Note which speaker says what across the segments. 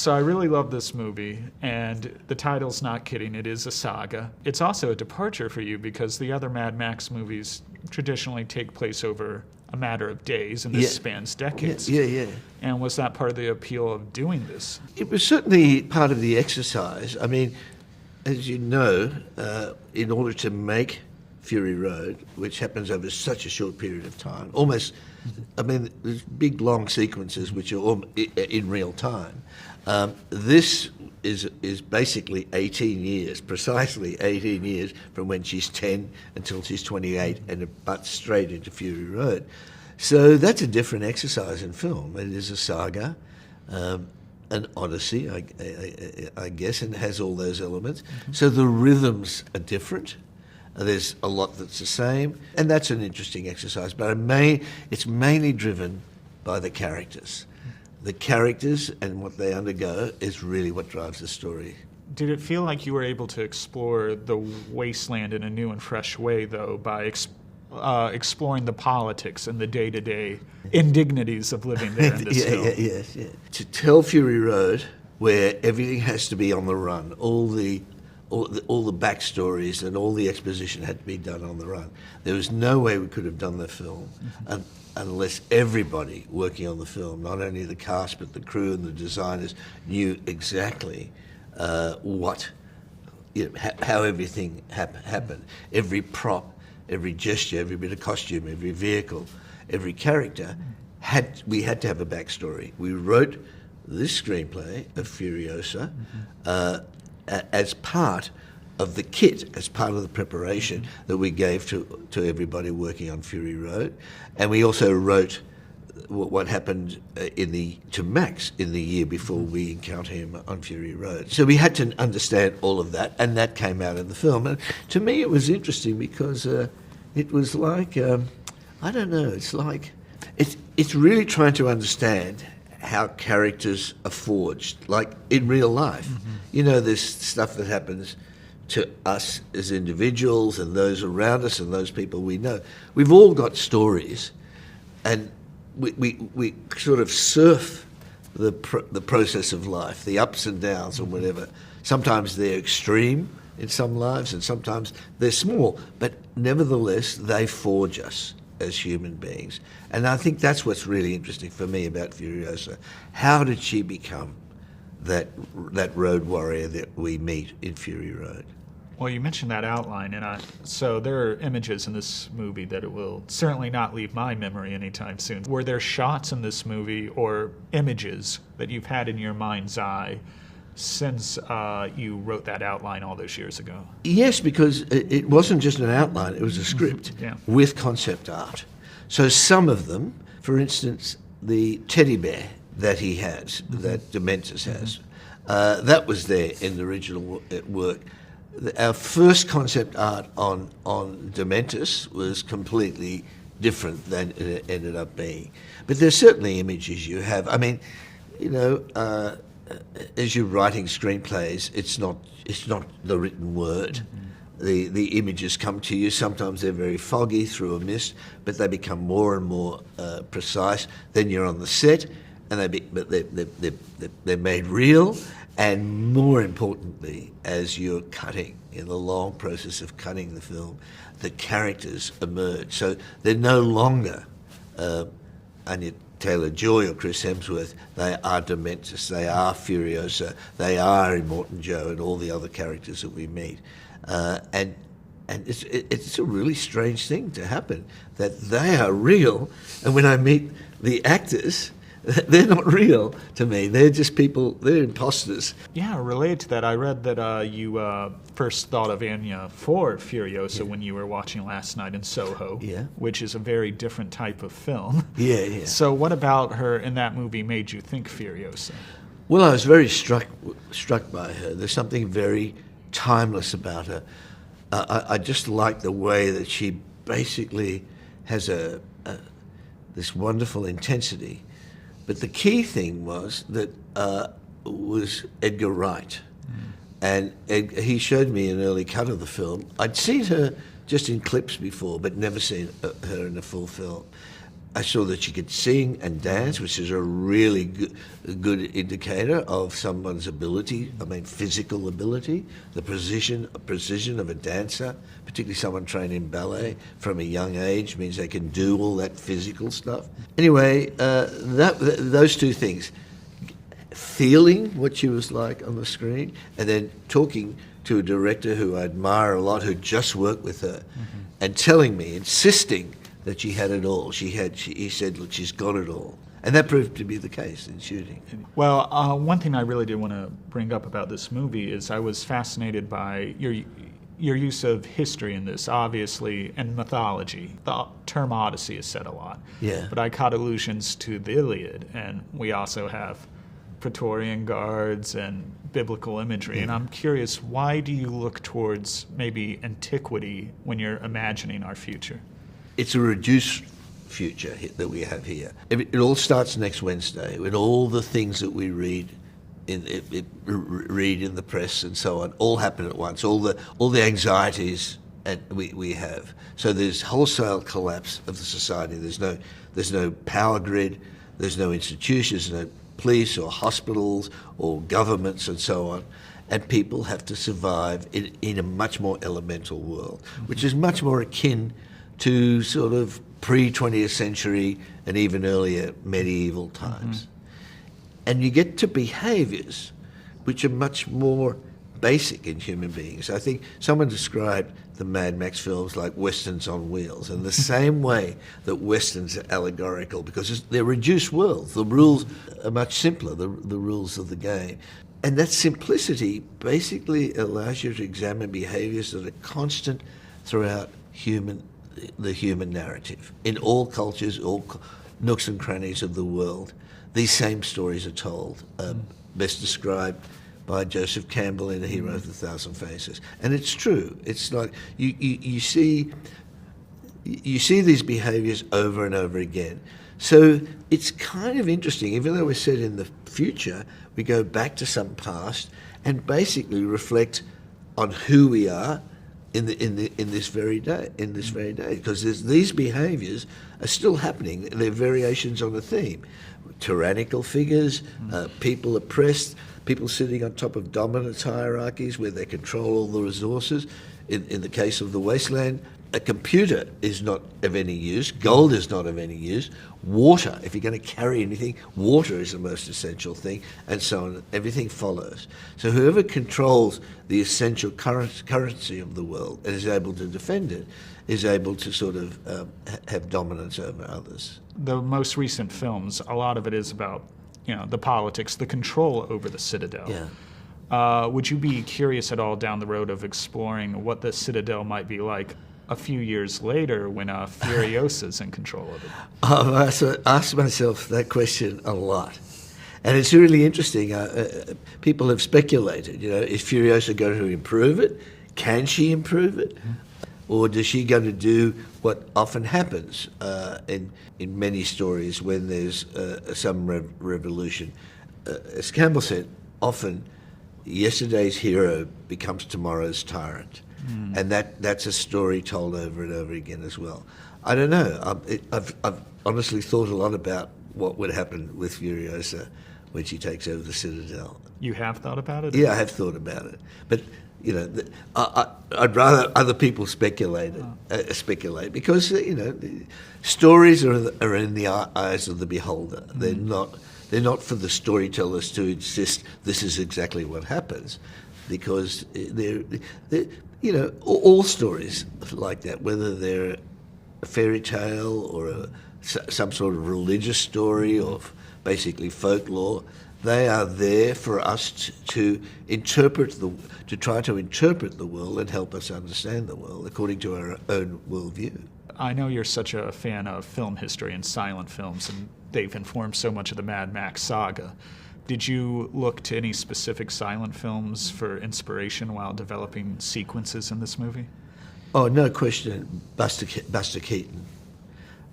Speaker 1: So I really love this movie, and the title's not kidding. It is a saga. It's also a departure for you because the other Mad Max movies traditionally take place over a matter of days, and this spans decades.
Speaker 2: Yeah.
Speaker 1: And was that part of the appeal of doing this?
Speaker 2: It was certainly part of the exercise. I mean, as you know, in order to make Fury Road, which happens over such a short period of time, almost, I mean, there's big long sequences which are in real time. This is basically 18 years, precisely 18 years from when she's 10 until she's 28, and it butts straight into Fury Road. So that's a different exercise in film. It is a saga, an odyssey, I guess, and it has all those elements. So the rhythms are different. There's a lot that's the same, and that's an interesting exercise. But it's mainly driven by the characters. The characters and what they undergo is really what drives the story.
Speaker 1: Did it feel like you were able to explore the wasteland in a new and fresh way, though, by exploring the politics and the day-to-day indignities of living there in this film?
Speaker 2: Yes. To tell Fury Road, where everything has to be on the run, all the backstories and all the exposition had to be done on the run. There was no way we could have done the film unless everybody working on the film, not only the cast but the crew and the designers, knew exactly how everything happened. Every prop, every gesture, every bit of costume, every vehicle, every character, we had to have a backstory. We wrote this screenplay of Furiosa as part of the kit, as part of the preparation that we gave to everybody working on Fury Road. And we also wrote what happened to Max in the year before we encounter him on Fury Road. So we had to understand all of that, and that came out in the film. And to me it was interesting because it was like, I don't know, it's really trying to understand how characters are forged, like in real life. You know, there's stuff that happens to us as individuals and those around us and those people we know. We've all got stories, and we sort of surf the process of life, the ups and downs and whatever. Sometimes they're extreme in some lives and sometimes they're small, but nevertheless they forge us as human beings. And I think that's what's really interesting for me about Furiosa. How did she become that road warrior that we meet in Fury Road?
Speaker 1: Well, you mentioned that outline, and so there are images in this movie that it will certainly not leave my memory anytime soon. Were there shots in this movie or images that you've had in your mind's eye since you wrote that outline all those years ago?
Speaker 2: Yes, because it wasn't just an outline, it was a script with concept art. So some of them, for instance, the teddy bear that he has, that Dementus has, that was there in the original work. Our first concept art on Dementus was completely different than it ended up being. But there's certainly images you have. I mean, you know, as you're writing screenplays, it's not the written word. The images come to you. Sometimes they're very foggy through a mist, but they become more and more precise. Then you're on the set, and they're made real. And more importantly, as you're cutting, in the long process of cutting the film, the characters emerge. So they're no longer Anya Taylor-Joy or Chris Hemsworth. They are Dementus, they are Furiosa, they are Immortan Joe and all the other characters that we meet. And it's a really strange thing to happen, that they are real, and when I meet the actors, they're not real to me. They're just people, they're imposters.
Speaker 1: Yeah, related to that, I read that you first thought of Anya for Furiosa when you were watching last night in Soho, which is a very different type of film.
Speaker 2: Yeah.
Speaker 1: So what about her in that movie made you think Furiosa?
Speaker 2: Well, I was very struck by her. There's something very timeless about her. I just like the way that she basically has this wonderful intensity. But the key thing was Edgar Wright. And he showed me an early cut of the film. I'd seen her just in clips before, but never seen her in a full film. I saw that she could sing and dance, which is a really good indicator of someone's ability. I mean, physical ability, the precision of a dancer, particularly someone trained in ballet from a young age, means they can do all that physical stuff. Anyway, those two things, feeling what she was like on the screen, and then talking to a director who I admire a lot, who just worked with her, and telling me, insisting that she had it all. He said, look, she's got it all. And that proved to be the case in shooting.
Speaker 1: Well, one thing I really did want to bring up about this movie is I was fascinated by your use of history in this, obviously, and mythology. The term Odyssey is said a lot.
Speaker 2: Yeah.
Speaker 1: But I caught allusions to the Iliad, and we also have Praetorian guards and biblical imagery. And I'm curious, why do you look towards maybe antiquity when you're imagining our future?
Speaker 2: It's a reduced future that we have here. It all starts next Wednesday, when all the things that we read in the press and so on all happen at once. All the anxieties we have. So there's wholesale collapse of the society. There's no power grid. There's no institutions. No police or hospitals or governments and so on. And people have to survive in a much more elemental world, which is much more akin to sort of pre-20th century and even earlier medieval times. And you get to behaviours which are much more basic in human beings. I think someone described the Mad Max films like westerns on wheels, in the same way that westerns are allegorical, because they're reduced worlds. The rules are much simpler, the rules of the game. And that simplicity basically allows you to examine behaviours that are constant throughout the human narrative. In all cultures, all nooks and crannies of the world, these same stories are told, best described by Joseph Campbell in The Hero of 1,000 Faces. And it's true. It's like you see these behaviours over and over again. So it's kind of interesting, even though we're set in the future, we go back to some past and basically reflect on who we are in this very day, because these behaviours are still happening. They're variations on a theme: tyrannical figures, people oppressed, people sitting on top of dominance hierarchies where they control all the resources. In the case of the wasteland, a computer is not of any use. Gold is not of any use. Water, if you're going to carry anything, water is the most essential thing, and so on. Everything follows. So whoever controls the essential currency of the world and is able to defend it is able to sort of have dominance over others.
Speaker 1: The most recent films, a lot of it is about, the politics, the control over the Citadel.
Speaker 2: Yeah.
Speaker 1: Would you be curious at all down the road of exploring what the Citadel might be like a few years later when Furiosa's in control of it?
Speaker 2: I've asked myself that question a lot. And it's really interesting. People have speculated, is Furiosa going to improve it? Can she improve it? Or does she going to do what often happens in many stories when there's some revolution? As Campbell said, often yesterday's hero becomes tomorrow's tyrant. And that's a story told over and over again as well. I don't know. I've honestly thought a lot about what would happen with Furiosa when she takes over the Citadel.
Speaker 1: You have thought about it?
Speaker 2: Yeah, I have thought about it. But, I'd rather other people speculate because, stories are in the eyes of the beholder. They're not for the storytellers to insist this is exactly what happens, because all stories like that, whether they're a fairy tale or some sort of religious story or basically folklore, they are there for us to try to interpret the world and help us understand the world according to our own worldview.
Speaker 1: I know you're such a fan of film history and silent films, and they've informed so much of the Mad Max saga. Did you look to any specific silent films for inspiration while developing sequences in this movie?
Speaker 2: Oh, no question. Buster Keaton.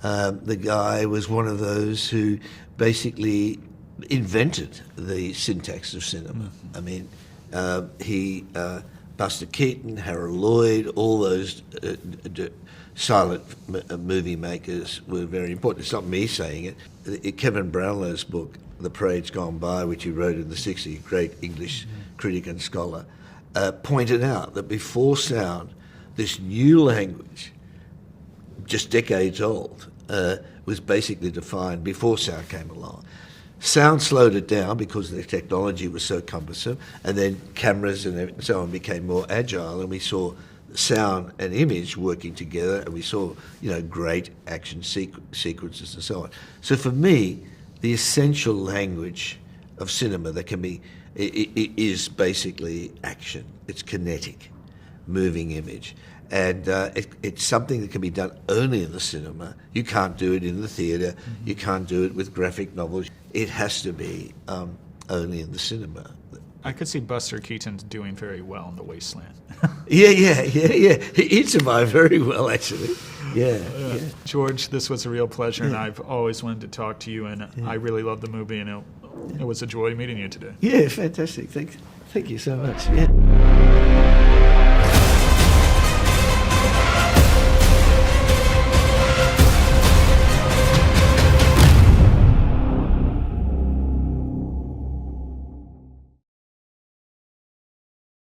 Speaker 2: The guy was one of those who basically invented the syntax of cinema. I mean, he Buster Keaton, Harold Lloyd, all those silent movie makers were very important. It's not me saying it. Kevin Brownlow's book, The Parade's Gone By, which he wrote in the 60s, great English critic and scholar, pointed out that before sound, this new language, just decades old, was basically defined before sound came along. Sound slowed it down because the technology was so cumbersome, and then cameras and so on became more agile, and we saw sound and image working together, and we saw, great action sequences and so on. So for me, the essential language of cinema that can be is basically action. It's kinetic, moving image. And it's something that can be done only in the cinema. You can't do it in the theatre. You can't do it with graphic novels. It has to be only in the cinema.
Speaker 1: I could see Buster Keaton doing very well in The Wasteland.
Speaker 2: Yeah. He'd survive very well, actually. Yeah.
Speaker 1: George, this was a real pleasure, and I've always wanted to talk to you, and I really love the movie, and it was a joy meeting you today.
Speaker 2: Yeah, fantastic. Thank you so much. Yeah.